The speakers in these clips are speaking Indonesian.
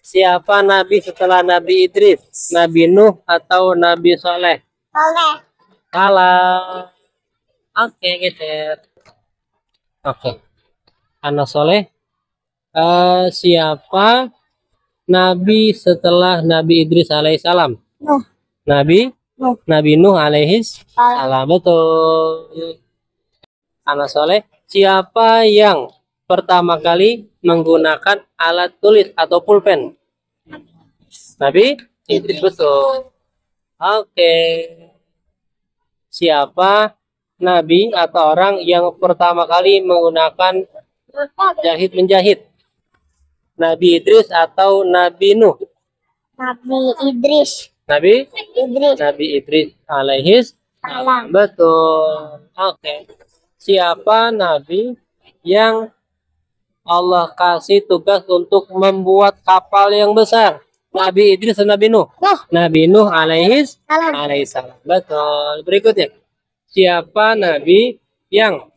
Siapa nabi setelah Nabi Idris? Nabi Nuh atau Nabi Soleh? Soleh. Salah. Oke, geser. Oke. Anak Soleh. Siapa nabi setelah Nabi Idris alaihissalam? Nuh. Nabi Nuh. Nabi Nuh alaihissalam. Betul. Anak Soleh. Siapa yang pertama kali menggunakan alat tulis atau pulpen? Nabi Idris, betul. Oke. Siapa nabi atau orang yang pertama kali menggunakan jahit menjahit? Nabi Idris atau Nabi Nuh? Nabi Idris. Nabi Idris. Nabi Idris alaihis Salam. betul. Oke. Siapa nabi yang Allah kasih tugas untuk membuat kapal yang besar? Nabi Idris dan Nabi Nuh? Nuh. Nabi Nuh Salam. alaihissalam. Betul. Berikutnya. Siapa nabi yang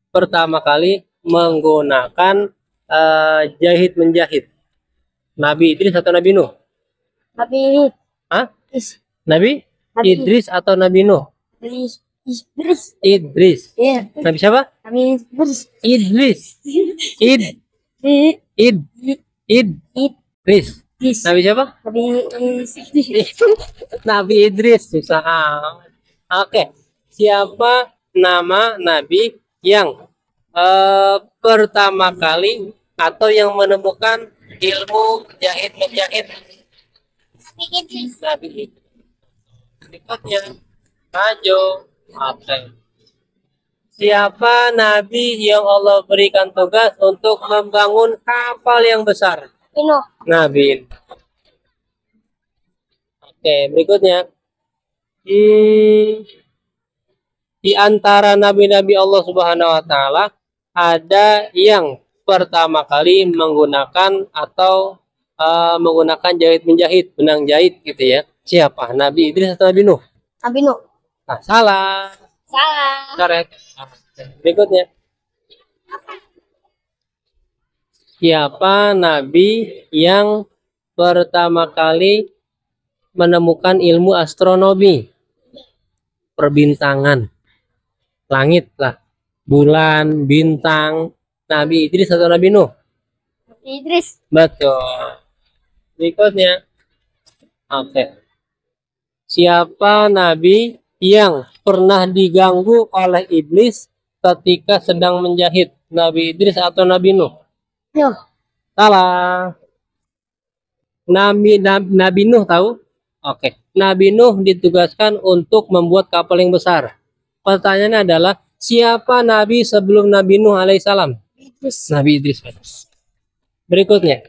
pertama kali menggunakan jahit menjahit? Nabi Idris atau Nabi Nuh? Nabi Hah? Idris. Nabi Nabi Idris atau Nabi Nuh? Idris. Iya. Nabi siapa? Nabi Idris. Idris. Id Idris. Nabi siapa? Nabi Idris. Nabi Idris. Susah amat. Oke. Siapa nama nabi yang pertama kali atau yang menemukan ilmu jahit menjahit? Nabi Idris. Berikutnya. Maju. Oke. Siapa nabi yang Allah berikan tugas untuk membangun kapal yang besar? Nuh. Nabi. Oke, berikutnya. Di antara nabi-nabi Allah Subhanahu wa taala ada yang pertama kali menggunakan atau menggunakan jahit menjahit, benang jahit gitu ya. Siapa? Nabi Idris atau Nabi Nuh? Nabi Nuh. Nah, salah. Salah. Correct. Berikutnya. Siapa nabi yang pertama kali menemukan ilmu astronomi? Perbintangan. Langit lah. Bulan, bintang. Nabi Idris atau Nabi Nuh? Nabi Idris. Betul. Berikutnya. Oke. Siapa nabi yang pernah diganggu oleh iblis ketika sedang menjahit? Nabi Idris atau Nabi Nuh? Nuh. Salah. Nabi Nuh tahu? Oke. Nabi Nuh ditugaskan untuk membuat kapal yang besar. Pertanyaannya adalah, siapa nabi sebelum Nabi Nuh alaihissalam? Idris. Nabi Idris. Berikutnya.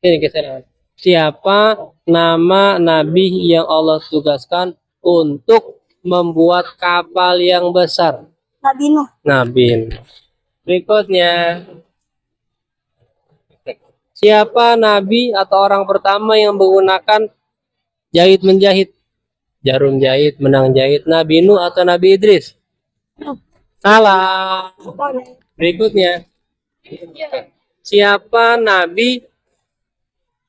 Ini geser. Siapa nama nabi yang Allah tugaskan untuk membuat kapal yang besar? Nabi Nuh. Nabi. Berikutnya. Siapa nabi atau orang pertama yang menggunakan jahit menjahit? Jarum jahit, benang jahit. Nabi Nuh atau Nabi Idris? Salah. Berikutnya. Siapa nabi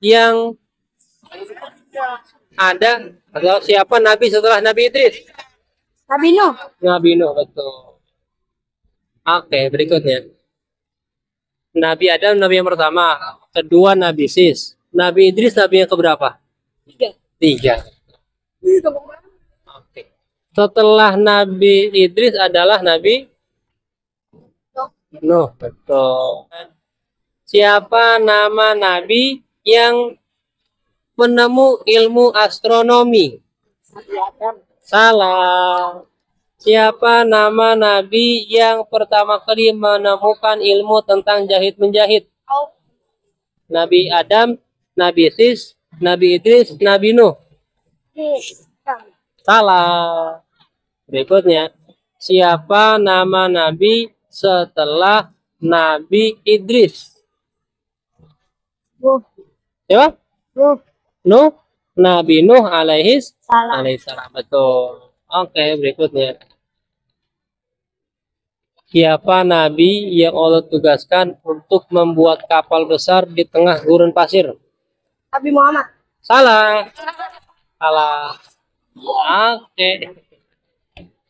yang ada atau siapa nabi setelah Nabi Idris? Nabi Nuh. Nabi Nuh, betul. Oke, berikutnya. Nabi Adam nabi yang pertama, kedua Nabi Sis. Nabi Idris nabi yang keberapa? Tiga. Oke. Setelah Nabi Idris adalah Nabi Nuh, betul. Siapa nama nabi yang penemu ilmu astronomi? Nabi Adam. Salah. Siapa nama nabi yang pertama kali menemukan ilmu tentang jahit menjahit? Nabi Adam, Nabi Sis, Nabi Idris, Nabi Nuh. Salah. Berikutnya. Siapa nama nabi setelah Nabi Idris? Nuh. Siapa? Nuh. Nuh. Nabi Nuh Salam. alaihissalam. Betul. Oke, berikutnya. Siapa nabi yang Allah tugaskan untuk membuat kapal besar di tengah gurun pasir? Nabi Muhammad. Salah. Salah. Oke.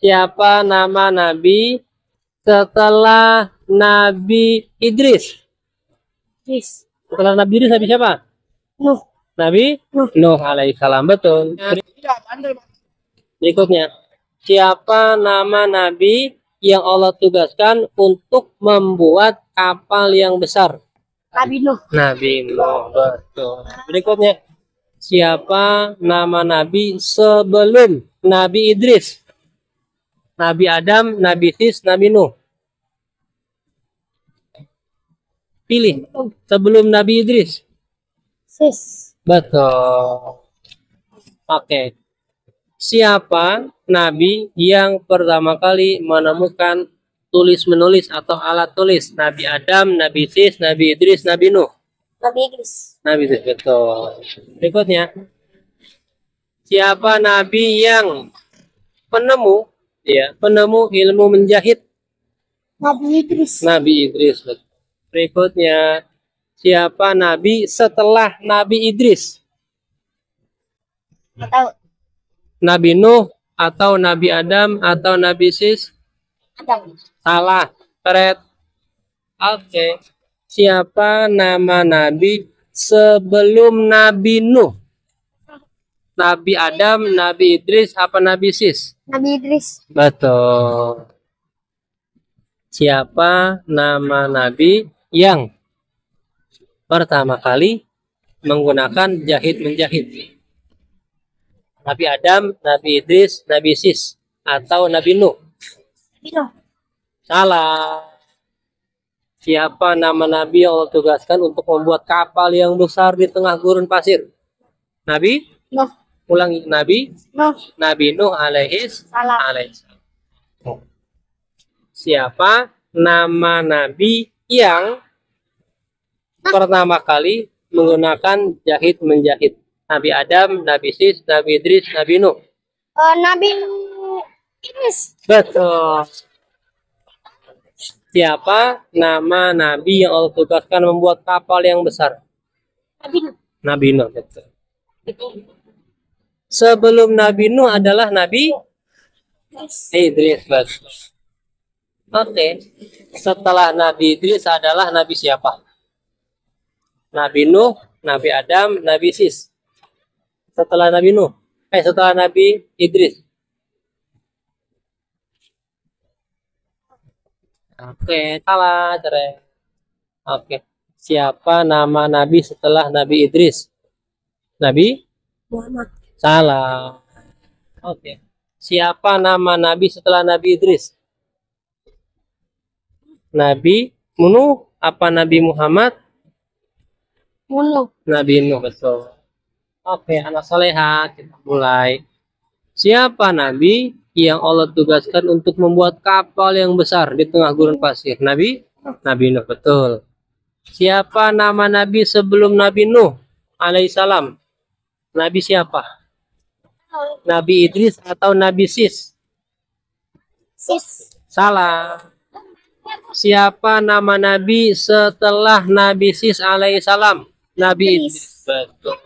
Siapa nama nabi setelah Nabi Idris? Yes. Setelah Nabi Idris Nabi siapa? Nuh. Nabi Nuh. Nuh alaihissalam. Betul. Berikutnya, siapa nama nabi yang Allah tugaskan untuk membuat kapal yang besar? Nabi Nuh. Nabi Nuh. Betul. Berikutnya, siapa nama nabi sebelum Nabi Idris? Nabi Adam, Nabi Sis, Nabi Nuh. Pilih sebelum Nabi Idris. Sis. Betul. Oke. Siapa nabi yang pertama kali menemukan tulis menulis atau alat tulis? Nabi Adam, Nabi Sis, Nabi Idris, Nabi Nuh. Nabi Idris. Nabi Idris, betul. Berikutnya, siapa nabi yang penemu penemu ilmu menjahit? Nabi Idris. Nabi Idris, betul. Berikutnya, siapa nabi setelah Nabi Idris? Nggak tahu. Nabi Nuh atau Nabi Adam atau Nabi Sis? Adam. Salah. Keret. Oke. Siapa nama nabi sebelum Nabi Nuh? Nabi Adam, Nabi Idris, apa Nabi Sis? Nabi Idris. Betul. Siapa nama nabi yang pertama kali menggunakan jahit menjahit? Nabi Adam, Nabi Idris, Nabi Sis, atau Nabi Nuh? Nabi Nuh. Salah. Siapa nama nabi yang Allah tugaskan untuk membuat kapal yang besar di tengah gurun pasir? Nabi? Nuh. Ulangi, Nabi? Nuh. Nabi Nuh alaihissalam. Salah. Siapa nama nabi yang pertama kali menggunakan jahit menjahit? Nabi Adam, Nabi Sis, Nabi Idris, Nabi Nuh. Nabi Idris. Betul. Siapa nama nabi yang Allah tugaskan membuat kapal yang besar? Nabi Nuh. Nabi Nuh. Betul. Sebelum Nabi Nuh adalah Nabi Idris. Betul. Oke. Setelah Nabi Idris adalah Nabi siapa? Nabi Nuh, Nabi Adam, Nabi Sis. Setelah Nabi Nuh. Setelah Nabi Idris. Oke, salah, cerai. Oke. Siapa nama nabi setelah Nabi Idris? Nabi Muhammad. Salah. Oke. Siapa nama nabi setelah Nabi Idris? Nabi Nuh apa Nabi Muhammad? Nuh. Nabi Nuh, betul. Oke, anak soleha, kita mulai. Siapa nabi yang Allah tugaskan untuk membuat kapal yang besar di tengah gurun pasir? Nabi Nuh, betul. Siapa nama nabi sebelum Nabi Nuh alaihissalam? Nabi siapa? Nabi Idris atau Nabi Sis? Sis. Salah. Siapa nama nabi setelah Nabi Sis alaihissalam? Nabi Idris. Betul.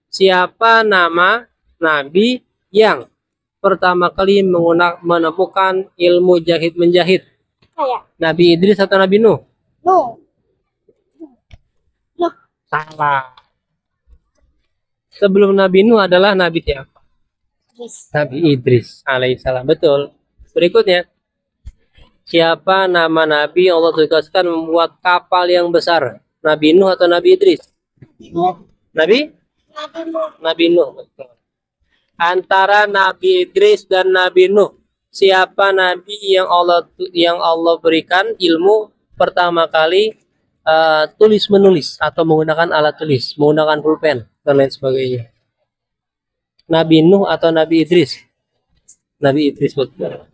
Siapa nama nabi yang pertama kali menemukan ilmu jahit menjahit? Saya. Nabi Idris atau Nabi Nuh? Nuh. Nuh. Salah. Sebelum Nabi Nuh adalah Nabi siapa? Idris. Nabi Idris alaihissalam. Betul. Berikutnya. Siapa nama nabi yang Allah tugaskan membuat kapal yang besar? Nabi Nuh atau Nabi Idris? Nabi? Nabi Nuh. Betul. Antara Nabi Idris dan Nabi Nuh, siapa nabi yang Allah berikan ilmu pertama kali tulis menulis atau menggunakan alat tulis, menggunakan pulpen dan lain sebagainya? Nabi Nuh atau Nabi Idris? Nabi Idris, betul.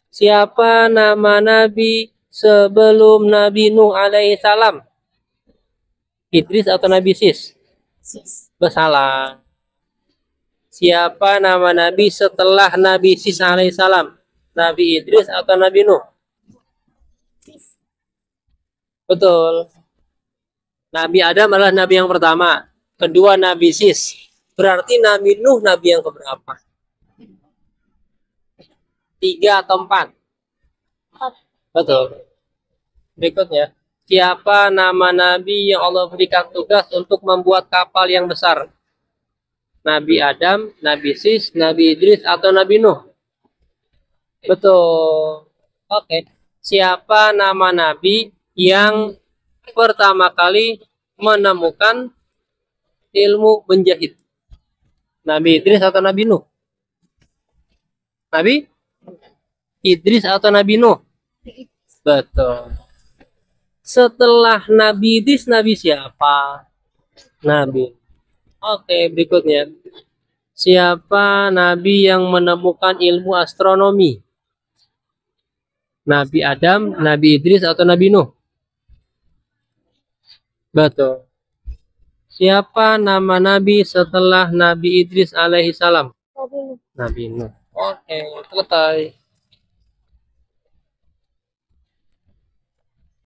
Siapa nama nabi sebelum Nabi Nuh alaihissalam? Idris atau Nabi Sis? Sis. Bersalah. Siapa nama nabi setelah Nabi Sis alaihissalam? Nabi Idris atau Nabi Nuh? Betul. Nabi Adam adalah nabi yang pertama. Kedua Nabi Sis. Berarti Nabi Nuh nabi yang keberapa? 3 atau 4? 4. Betul. Berikutnya. Siapa nama nabi yang Allah berikan tugas untuk membuat kapal yang besar? Nabi Adam, Nabi Sis, Nabi Idris, atau Nabi Nuh? Betul. Oke. Siapa nama nabi yang pertama kali menemukan ilmu menjahit? Nabi Idris atau Nabi Nuh? Nabi Idris atau Nabi Nuh? Betul. Setelah Nabi Idris, Nabi siapa? Nabi. Oke, berikutnya. Siapa nabi yang menemukan ilmu astronomi? Nabi Adam, Nabi Idris, atau Nabi Nuh? Betul. Siapa nama nabi setelah Nabi Idris alaihi salam? Nabi Nuh. Nabi Nuh. Oke, selesai.